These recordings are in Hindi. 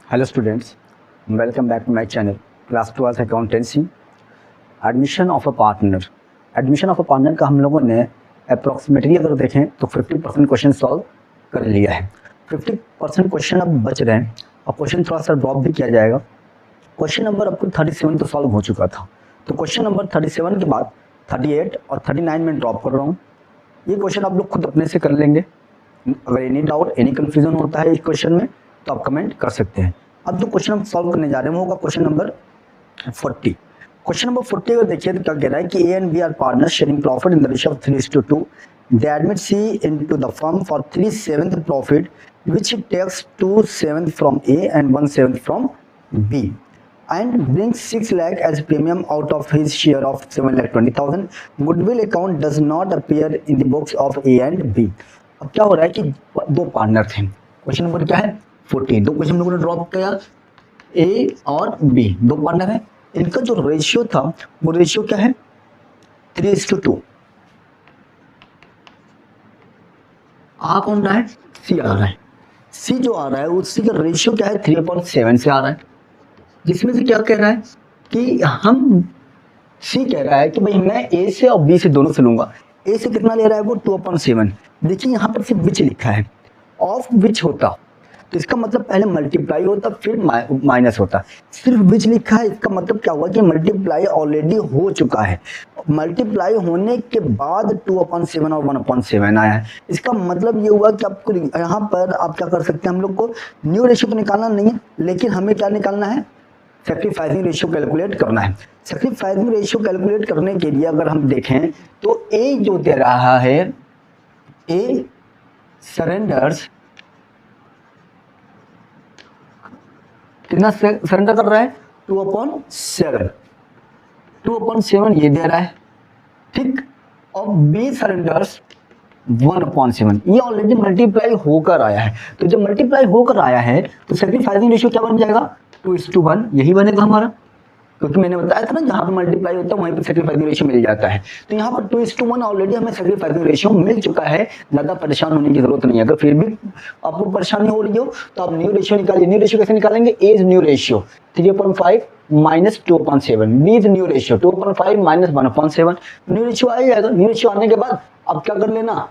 Hello students, welcome back to my channel class 12 accountancy. Admission of a partner का हम लोगों ने अप्रॉक्सीमेटली अगर देखें तो 50% क्वेश्चन सॉल्व कर लिया है। 50% क्वेश्चन अब बच रहे हैं और क्वेश्चन थोड़ा सा ड्रॉप भी किया जाएगा। क्वेश्चन नंबर आपको 37 तो सॉल्व हो चुका था, तो क्वेश्चन नंबर 37 के बाद 38 और 39 में ड्रॉप कर रहा हूँ। ये क्वेश्चन आप लोग खुद अपने से कर लेंगे। अगर एनी डाउट एनी कन्फ्यूजन होता है इस क्वेश्चन में तो आप कमेंट कर सकते हैं। अब जो क्वेश्चन हम सॉल्व करने जा रहे हैं वो होगा क्वेश्चन नंबर 40। क्वेश्चन नंबर 40 अगर देखिए तो क्या कह रहा है कि A and B are partners sharing profit in the ratio of 3:2। They admit C into the firm for 3/7 profit which he takes 2/7 from A and 1/7 from B and brings 6 lakh as premium out of his share of 7,20,000. Goodwill account does not appear in the books of A and B. अब क्या हो रहा है कि दो पार्टनर थे। क्वेश्चन नंबर क्या है 40। दो क्वेश्चन लोगों ने ड्रॉप किया, ए और बी दो पार्टनर है। इनका जो रेशियो था वो रेशियो क्या है 3:2। आ कौन रहा है सी आ रहा है। सी जो आ रहा है उसी का रेशियो क्या है 3/7 से आ रहा है, जिसमें से क्या कह रहा है कि हम सी कह रहा है कि भाई मैं ए से और बी से दोनों से लूंगा। ए से कितना ले रहा है वो 2/7। देखिए यहाँ पर सिर्फ विच लिखा है, ऑफ विच होता तो इसका मतलब पहले मल्टीप्लाई होता फिर माइनस होता। सिर्फ विच लिखा है, इसका मतलब क्या हुआ कि मल्टीप्लाई ऑलरेडी हो चुका है। मल्टीप्लाई होने के बाद 2/7 और 1/7 आया है। इसका मतलब ये हुआ कि आपको यहाँ पर आप क्या कर सकते हैं, हम लोग को न्यू रेशियो तो निकालना नहीं है, लेकिन हमें क्या निकालना है सैक्रिफाइसिंग रेशियो कैलकुलेट करना है। सैक्रिफाइसिंग रेशियो कैलकुलेट करने के लिए अगर हम देखें तो ए जो दे रहा है, ए सरेंडर्स कितना सरेंडर कर रहा है 2/7। 2/7 ये दे रहा है, ठीक। और बी सरेंडर्स 1/7 ये ऑलरेडी मल्टीप्लाई होकर आया है। तो जब मल्टीप्लाई होकर आया है तो सैक्रिफाइसिंग रेशियो क्या बन जाएगा 2:1 यही बनेगा हमारा, क्योंकि मैंने बताया था ना जहाँ पे मल्टीप्लाई होता है वहीं पे सैक्रिफाइसिंग रेशियो मिल जाता है। तो यहाँ पर 2:1 ऑलरेडी हमें सैक्रिफाइसिंग रेशियो मिल चुका है, ज़्यादा परेशान होने की जरूरत नहीं है। अगर फिर भी आपको परेशानी हो रही हो तो आप न्यू रेशियो निकालिए। न्यू रेशियो कैसे निकालेंगे, A is new ratio 3/5 minus 2/7, B is new ratio 2/5 minus 1/7। New ratio आ जाएगा। न्यू रेशियो आने के बाद अब क्या कर लेना,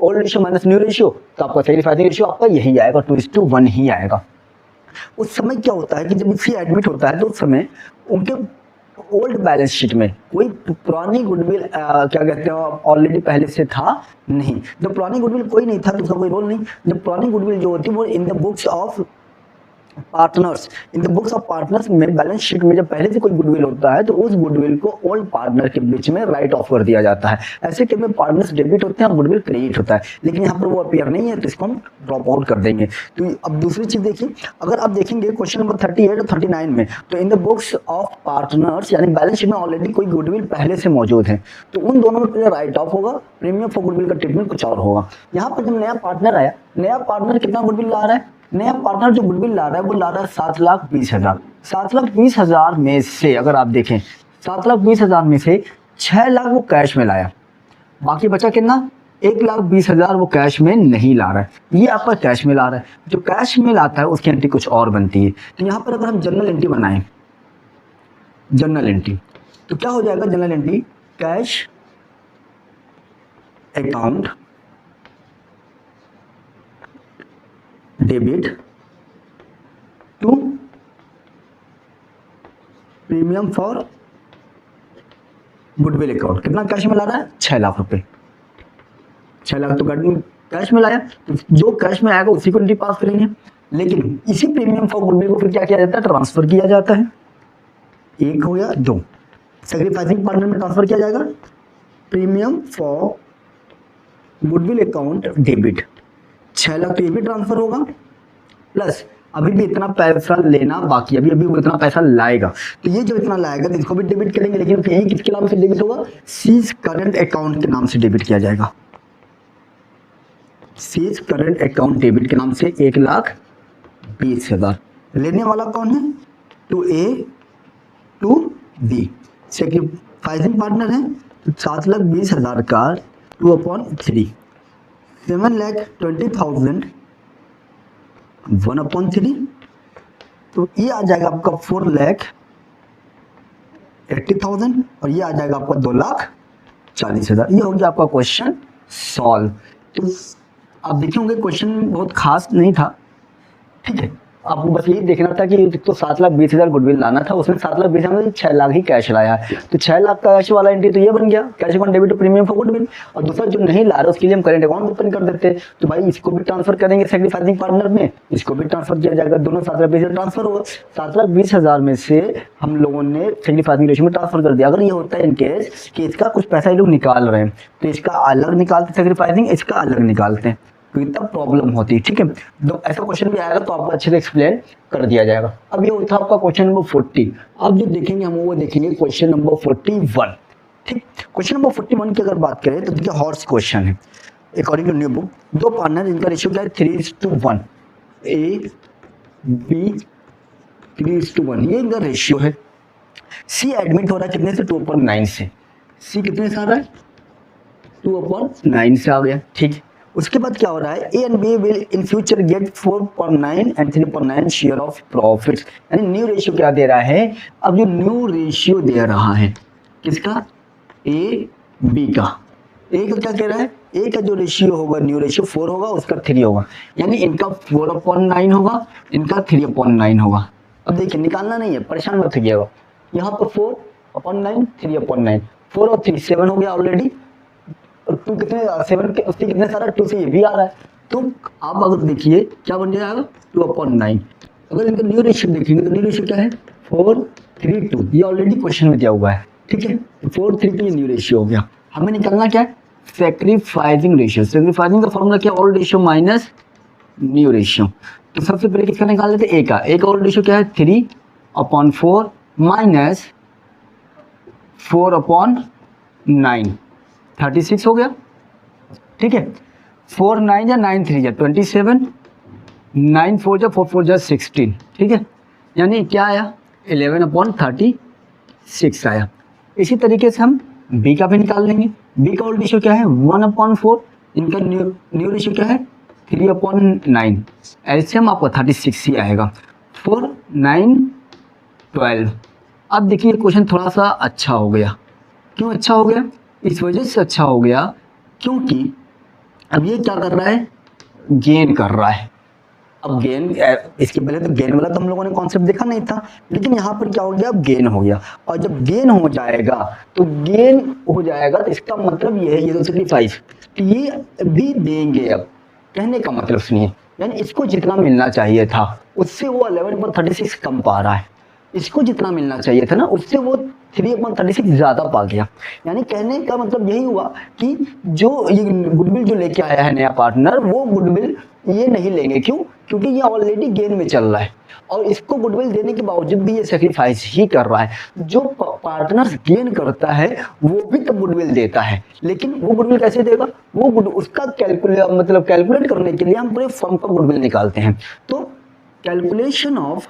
old ratio minus new ratio, तो आपका सैक्रिफाइसिंग रेशियो आपका यही आएगा 2:1 ही आएगा। उस समय क्या होता है कि जब सी एडमिट होता है तो उस समय उनके ओल्ड बैलेंस शीट में कोई पुरानी गुडविल क्या कहते हैं ऑलरेडी पहले से था नहीं। जब पुरानी गुडविल कोई नहीं था तो उसका कोई रोल नहीं। जब पुरानी गुडविल जो होती है वो in the books of partners, in the books of partners में बैलेंस शीट में जब पहले से कोई गुडविल होता है तो उस गुडविल को ओल्ड पार्टनर के बीच में राइट ऑफ कर दिया जाता है। ऐसे केस में पार्टनर्स डेबिट होते हैं और गुडविल क्रेडिट होता है, लेकिन यहाँ पर वो अपीयर नहीं है तो इसको हम ड्रॉप आउट कर देंगे। तो अब दूसरी चीज देखिए, अगर आप देखेंगे क्वेश्चन नंबर 38 और 39 में तो in the books of partners यानी बैलेंस शीट में ऑलरेडी कोई गुडविल पहले से मौजूद है, तो उन दोनों में राइट ऑफ होगा, प्रीमियम फॉर गुडविल का ट्रीटमेंट कुछ और होगा। यहाँ पर जब नया पार्टनर आया, नया पार्टनर कितना गुडविल ला रहा है, नया पार्टनर जो गुडविल ला रहा है वो ला रहा है 7,20,000। 7,20,000 में से अगर आप देखें 7,20,000 में से 6 लाख वो कैश में लाया, बाकी बचा कितना 1,20,000 वो कैश में नहीं ला रहा है। ये आपका कैश में ला रहा है, जो कैश में लाता है उसकी एंट्री कुछ और बनती है। तो यहाँ पर अगर हम जनरल एंट्री बनाएं, जनरल एंट्री तो क्या हो जाएगा, journal entry cash account debit to premium for goodwill account. कितना कैश में ला रहा है 6 लाख रुपए। 6 लाख तो कैश में लाया, तो जो कैश में आएगा उसी को एंट्री पास करेंगे। लेकिन इसी प्रीमियम फॉर गुडविल को फिर क्या किया जाता है, ट्रांसफर किया जाता है। एक हो गया, दो सैक्रिफाइसिंग पार्टनर में ट्रांसफर किया जाएगा premium for goodwill account debit 6 lakh, तो ये भी ट्रांसफर होगा, प्लस अभी भी इतना पैसा लेना बाकी, अभी वो इतना पैसा लाएगा, तो ये जो इतना लाएगा तो इसको भी डेबिट करेंगे, लेकिन यही किसके नाम से डेबिट होगा, सीज करंट अकाउंट के नाम से डेबिट किया जाएगा। सीज करंट अकाउंट डेबिट के नाम से 1,20,000। लेने वाला कौन है, to A to B, sacrificing partner है, तो 7,20,000 का 2/3 7,20,000 1/3 तो ये आ जाएगा आपका 4,80,000 और ये आ जाएगा आपका 2,40,000। ये हो गया आपका क्वेश्चन सॉल्व। तो आप देखे होंगे क्वेश्चन बहुत खास नहीं था, ठीक है, आपको बस यही देखना था कि तो 7,20,000 गुडविल लाना था, उसने 7,20,000 में 6 लाख ही कैश लाया है, तो 6 लाख का कैश वाला एंट्री तो ये बन गया, cash account debit premium for goodwill. और दूसरा जो नहीं ला रहा उसके लिए हम करेंट अकाउंट ओपन कर देते, तो भाई इसको भी ट्रांसफर करेंगे सेक्रीफाइसिंग पार्टनर में, इसको भी ट्रांसफर किया जाएगा, दोनों 7,20,000 ट्रांसफर होगा। 7,20,000 में से हम लोगों ने सेक्रीफाइसिंग रेशियो में ट्रांसफर कर दिया। अगर ये होता है इनकेस कि इसका कुछ पैसा ये लोग निकाल रहे हैं तो इसका अलग निकालते सेक्रीफाइसिंग, इसका अलग निकालते हैं, तो तब प्रॉब्लम होती है, ठीक है। तो ऐसा क्वेश्चन भी आएगा तो आपको अच्छे से एक्सप्लेन कर दिया जाएगा। अब ये था आपका क्वेश्चन नंबर 40। अब जो देखेंगे हम वो देखेंगे क्वेश्चन नंबर 41, ठीक। क्वेश्चन नंबर 41 की अगर बात करें तो देखिए हॉर्स क्वेश्चन है। अकॉर्डिंग टू न्यू बुक, दो पार्टनर इनका रेशियो क्या है 3:1, ए बी 3:1, ये इनका रेशियो है। सी एडमिट हो रहा है कितने से 2/9 से, सी कितने से आ रहा है 2/9 से आ गया, ठीक। उसके बाद क्या हो रहा है, A and B will in future get 4/9 and 3/9 share of profit. यानी न्यू रेशियो क्या दे रहा है, अब जो न्यू रेशियो दे रहा है किसका, ए बी का, ए का क्या कह रहा है, ए का जो रेशियो होगा न्यू रेशियो 4 होगा, उसका 3 होगा, यानी इनका 4/9 होगा, इनका 3/9 होगा। अब देखिए निकालना नहीं है, परेशान मत होइएगा, यहाँ पर 4/9 3/9, 4 और 3 7 हो गया ऑलरेडी, टू कितने 7 के उससे कितने सारा 2 से ये भी आ रहा है, तो आप अगर देखिए क्या बन जाएगा 2/9। अगर इनका न्यू रेशियो देखेंगे तो न्यू रेशियो क्या है 4:3:2, ये ऑलरेडी क्वेश्चन में दिया हुआ है, ठीक है। 4:3:2 ये न्यू रेशियो हो गया। हमें निकालना क्या है सैक्रिफाइसिंग रेशियो। सैक्रिफाइसिंग का फॉर्मूला क्या, old ratio minus new ratio. तो सबसे पहले किसका निकाल लेते, ए का। ए का ओल्ड रेशियो क्या है 3/4 माइनस 4/9, 36 हो गया, ठीक है। 4 9 या 9 3 या 27, 9 4 या 4 4 या 16, ठीक है। यानी क्या आया 11/36 आया। इसी तरीके से हम बी का भी निकाल लेंगे। बी का ओल्ड रेशियो क्या है 1/4, इनका न्यू रेशियो क्या है 3/9, एलसीएम आपको 36 ही आएगा, 4 9 12। अब देखिए क्वेश्चन थोड़ा सा अच्छा हो गया। क्यों अच्छा हो गया, इस वजह से अच्छा हो गया क्योंकि अब ये क्या कर रहा है गेन कर रहा है। अब गेन, इसके पहले तो गेन वाला तो हम लोगों ने कॉन्सेप्ट देखा नहीं था, लेकिन यहाँ पर क्या हो गया अब गेन हो गया। और जब गेन हो जाएगा तो इसका मतलब ये है, ये तो सेक्रीफाइस ये भी देंगे। अब कहने का मतलब सुनिए, यानी इसको जितना मिलना चाहिए था उससे वो 11/36 कम पा रहा है, इसको जितना मिलना चाहिए था ना उससे वो 3/36 ज़्यादा पा गया। यानी कहने का मतलब यही हुआ कि जो ये गुडविल जो लेके आया है नया पार्टनर, वो गुडविल ये नहीं लेंगे। क्यों, क्योंकि ये ऑलरेडी गेन में चल रहा है और इसको गुडविल देने के बावजूद भी ये सेक्रीफाइस ही कर रहा है। जो पार्टनर गेन करता है वो भी तो गुडविल देता है, लेकिन वो गुडविल कैसे देगा, वो उसका कैलकुलेट करने के लिए हम पूरे फर्म का गुडविल निकालते हैं। तो calculation of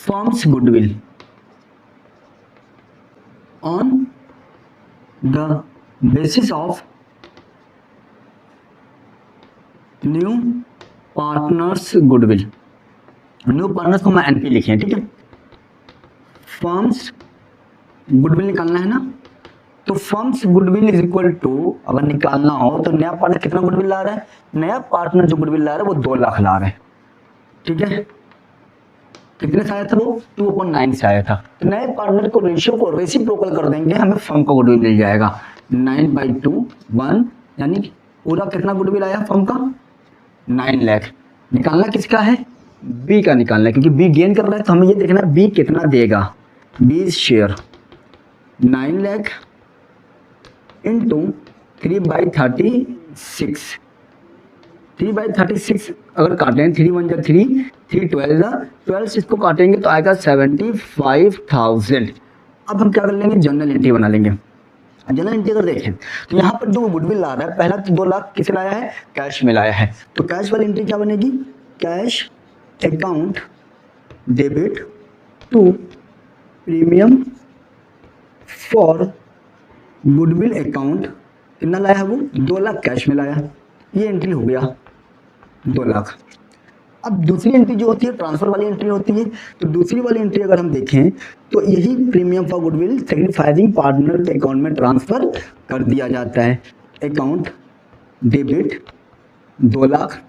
firm's goodwill on the basis of new partners goodwill। New partners को मैं एनपी लिखे हैं, ठीक है। फर्म्स गुडविल निकालना है ना, तो firm's goodwill is equal to, अगर निकालना हो तो नया पार्टनर कितना गुडविल ला रहा है, नया पार्टनर जो गुडविल ला रहा है वो 2 लाख ला रहा है, ठीक है। कितने से आया था वो 2/9 से आया था। तो नए पार्टनर को रेशियो को रेसिप्रोकल कर देंगे, हमें फर्म का गुडविल मिल जाएगा 9/2 1, यानी पूरा कितना गुडविल आया फर्म का 9 लाख। निकालना किसका है, बी का निकालना है, क्योंकि बी गेन कर रहा है तो हमें ये देखना है बी कितना देगा। 20 शेयर 9 लाख इंटू 3/36, 3/36 अगर काटें 3 1 जा 3 3 12 से इसको काटेंगे तो आएगा 75,000। अब हम क्या कर लेंगे जनरल एंट्री बना लेंगे। जनरल एंट्री अगर देखें तो यहाँ पर जो गुडविल ला रहा है पहला तो 2 लाख किसे लाया है कैश में लाया है, तो कैश वाली एंट्री क्या बनेगी, cash account debit to premium for goodwill account. कितना लाया है वो 2 लाख कैश में लाया, ये एंट्री हो गया 2 लाख। अब दूसरी एंट्री जो होती है ट्रांसफर वाली एंट्री होती है। तो दूसरी वाली एंट्री अगर हम देखें तो यही premium for goodwill sacrificing partner के अकाउंट में ट्रांसफर कर दिया जाता है। अकाउंट डेबिट 2 लाख,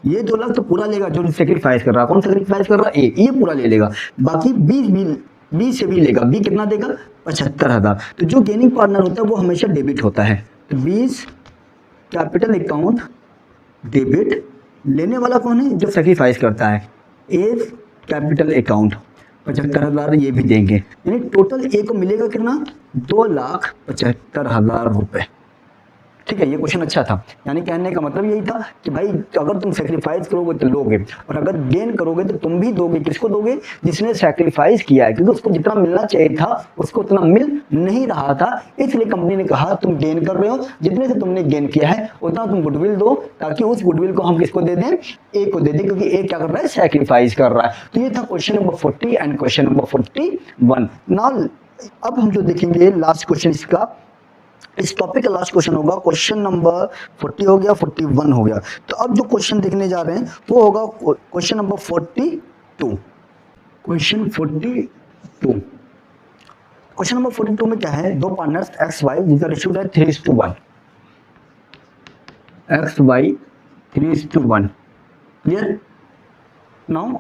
ये 2 लाख तो पूरा लेगा जो सेक्रीफाइस कर रहा है। कौन सेक्रीफाइस कर रहा है? ए, ये पूरा ले लेगा। बाकी 20 से भी लेगा। बी कितना देगा? 75,000। तो जो गेनिंग पार्टनर होता है वो हमेशा डेबिट होता है। तो 20 कैपिटल अकाउंट डेबिट, लेने वाला कौन है? जो सेक्रीफाइस करता है। ए कैपिटल अकाउंट 75,000 ये भी देंगे, यानी टोटल ए को मिलेगा कितना? 2,75,000 रुपये। ठीक है, ये क्वेश्चन अच्छा था। यानी कहने का मतलब यही था कि भाई अगर तुम सेक्रीफाइस करोगे तो लोगे, और अगर गेन करोगे तो तुम भी दोगे। किसको दोगे? जिसने सेक्रीफाइस किया है, क्योंकि उसको जितना मिलना चाहिए था उसको उतना मिल नहीं रहा था। इसलिए कंपनी ने कहा तुम गेन कर रहे हो, जितने से तुमने गेन किया है उतना तुम गुडविल दो, ताकि उस गुडविल को हम किसको दे दें? ए को दे दें, क्योंकि ए क्या कर रहा है? सेक्रीफाइस कर रहा है। तो ये था question number 40 and question number 41। Now अब हम जो देखेंगे लास्ट क्वेश्चन इसका, इस टॉपिक का लास्ट क्वेश्चन होगा क्वेश्चन नंबर 40 हो गया, 41 हो गया। तो अब जो क्वेश्चन देखने जा रहे हैं वो होगा question number 42। Question 42, question number 42 में क्या है? दो पार्टनर्स एक्स वाई जिनका रेशियो है 3:1, X Y 3:1। Clear? Now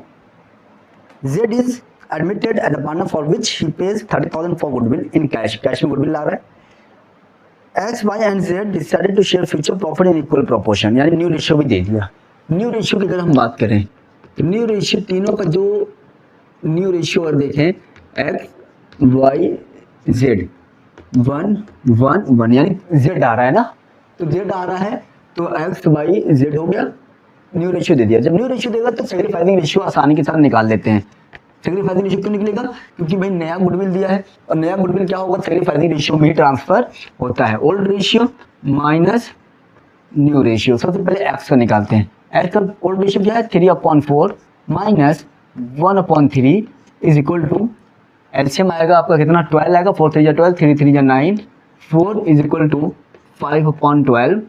Z is admitted as a partner for which he pays 30,000 for goodwill in cash. Cash में गुडविल ला रहा है। X Y and Z decided to share future profit in equal proportion, यानी न्यू रेशियो भी दे दिया। न्यू रेशियो की अगर हम बात करें तो न्यू रेशियो तीनों का जो न्यू रेशियो अगर देखें एक्स वाई जेड 1:1:1, यानी जेड आ रहा है ना, तो जेड आ रहा है तो एक्स वाई जेड हो गया, न्यू रेशियो दे दिया। जब न्यू रेशियो देगा तो सेक्रीफाइसिंग रेशियो आसानी के साथ निकाल लेते हैं। सेक्रीफाइसिंग रेशियो क्यों निकलेगा? क्योंकि भाई नया गुडविल दिया है, और नया गुडविल क्या होगा? सेक्रीफाइसिंग रेशियो में ही ट्रांसफर होता है। Old ratio minus new ratio. सबसे पहले एक्स को निकालते हैं। एक्स का ओल्ड रेशियो क्या है? 3/4 minus 1/3 is equal to, LCM आएगा आपका कितना? 12 आएगा। 4 3 12, 3 3 9, 4 इज इक्वल टू 5/12।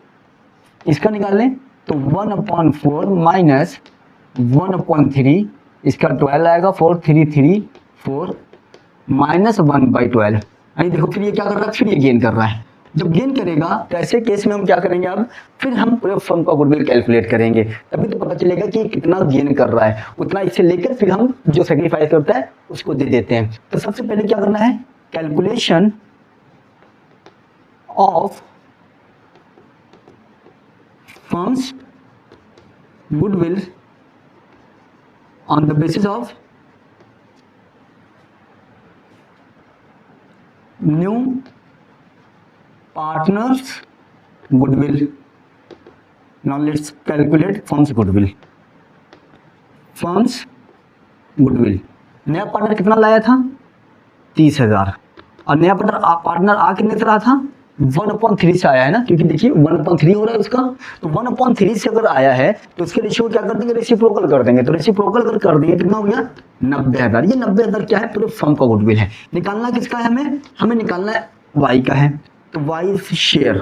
इसका निकाल लें तो 1/4 माइनस 1/3, इसका 12 आएगा। 4 3 3 4 माइनस 1/12। यानी देखो फिर ये क्या कर रहा है? फिर ये गेन कर रहा है। जब गेन करेगा तो ऐसे केस में हम क्या करेंगे? अब फिर हम पूरे फर्म का गुडविल कैलकुलेट करेंगे, तभी तो पता चलेगा कि कितना गेन कर रहा है। उतना इससे लेकर फिर हम जो सेक्रीफाइस करता है उसको दे देते हैं। तो सबसे पहले क्या करना है? Calculation of firms goodwill on the basis of new partners goodwill. Now let's calculate firm's goodwill. firm's goodwill, नया पार्टनर कितना लाया था? 30,000। और नया पार्टनर आ कितने से रहा था? 1/3 से आया है ना, क्योंकि देखिए 1/3 हो रहा है उसका। तो 1/3 से अगर आया है तो उसके रेशियो क्या कर देंगे? रेसिप्रोकल कर देंगे। तो रेसिप्रोकल अगर कर देंगे कितना हो गया? 90,000। ये 90,000 क्या है? पूरे फर्म का गुडविल है। निकालना किसका है? हमें निकालना है वाई का है। तो वाई शेयर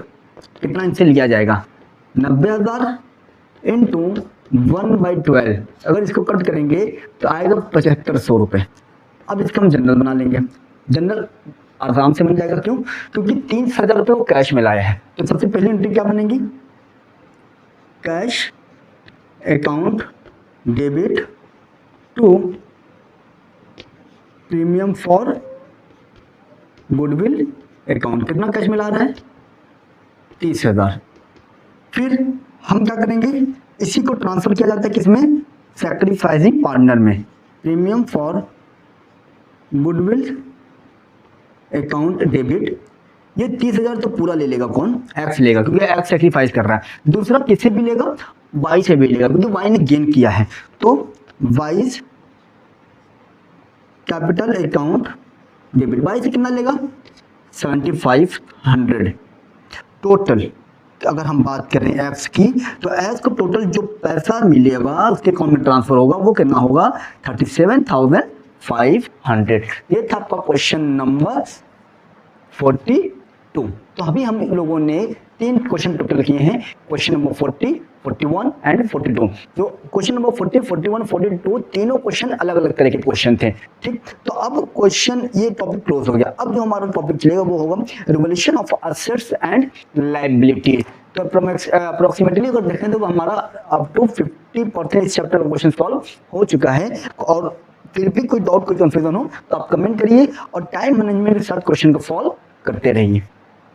कितना इनसे लिया जाएगा? 90,000 इंटू 1/12। अगर इसको कट करेंगे तो आएगा 7500 रुपये। अब इसका हम जनरल बना लेंगे। जनरल आराम से बन जाएगा। क्यों? क्योंकि 30,000 रुपये वो कैश में लाया है। तो सबसे पहली एंट्री क्या बनेगी? Cash account debit to premium for goodwill account. कितना कैश में ला रहा है? 30,000। फिर हम क्या करेंगे? इसी को ट्रांसफर किया जाता है किसमें? सेक्रीफाइसिंग पार्टनर में। Premium for goodwill account debit, ये 30,000 तो पूरा ले लेगा। कौन? एक्स लेगा, क्योंकि एक्स सेक्रीफाइस कर रहा है। दूसरा किससे भी लेगा? वाई से भी लेगा, क्योंकि वाई ने गेन किया है। तो Y's capital account debit, Y से कितना लेगा? 7,500 टोटल। अगर हम बात करें एक्स की, तो एक्स को टोटल जो पैसा मिलेगा उसके अकाउंट में ट्रांसफर होगा वो कितना होगा? 37,500। ये था आपका क्वेश्चन नंबर 42। तो अभी हम लोगों ने 3 क्वेश्चन टोटल किए हैं। Question number 40, 41 and 42। जो क्वेश्चन नंबर 40, 41, 42 तीनों क्वेश्चन अलग अलग तरह के क्वेश्चन थे। ठीक, तो अब क्वेश्चन ये टॉपिक क्लोज हो गया। अब जो हमारा टॉपिक चलेगा वो होगा revolution of assets and liability. तो अप्रोक्सीमेटली अगर देखें तो हमारा अप टू 50% इस चैप्टर का क्वेश्चन सॉल्व हो चुका है। और फिर भी कोई डाउट, कोई कंफ्यूजन हो तो आप कमेंट करिए और टाइम मैनेजमेंट के साथ क्वेश्चन को सॉल्व करते रहिए।